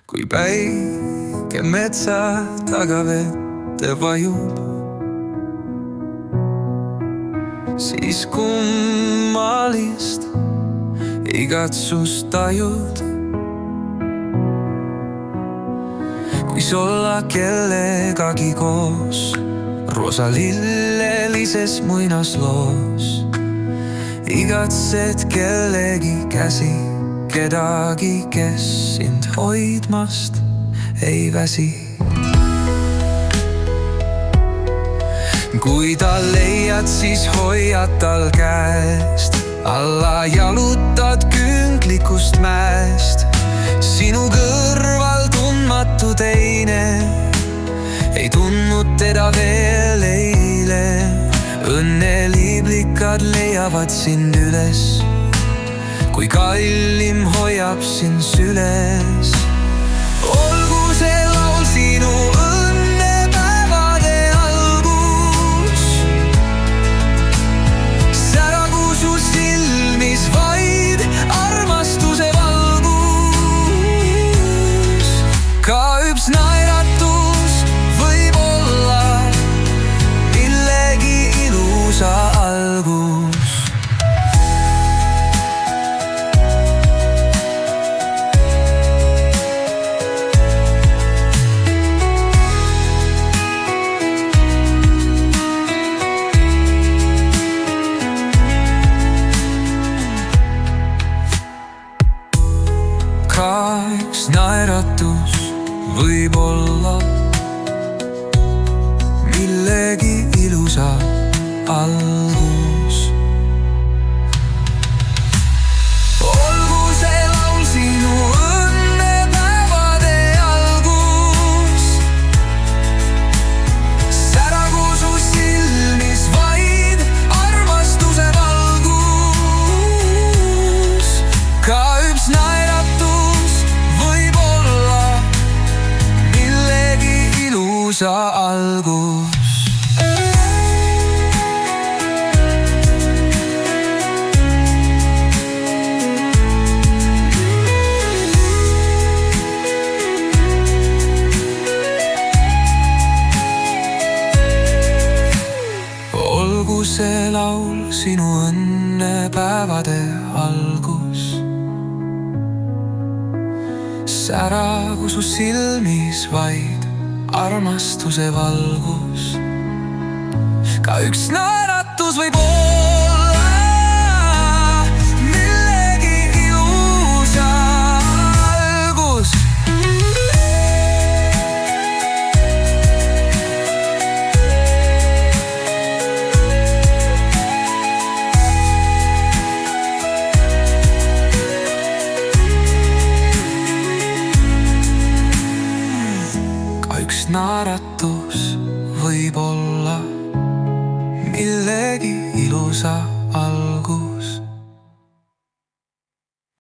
kui päike metsa taga vette vajub, siis kummalist igatsust tajud. Kuis olla kellegagi koos rosalillelises muinasloos, igatsed kellegi käsi, kedagi, kes sind hoidmast ei väsi. Kui ta leiad, siis hoiad tal käest, alla jalutad künklikust mäest. Sinu kõrval tundmatu teine ei tundnud teda veel eile. Õnneliblikad leiavad sind üles, kui kallim hoiab sind süles. Olgu see laul sinu õnnepäevade algus, säragu su silmis vaid armastuse valgus. Ka üks naeratus võib olla millegi ilusa algus. Ka üks naeratus võib olla millegi ilusa algus. Olgu see laul sinu õnnepäevade algus, säragu su silmis vaid armastuse valgus. Ka üks naeratus võib olla millegi ilusa algus. Olgu see laul sinu õnnepäevade algus, säragu su silmis vaid armastuse valgus. Ka üks naeratus võib olla millegi ilusa algus. Üks naeratus võib olla millegi ilusa algus.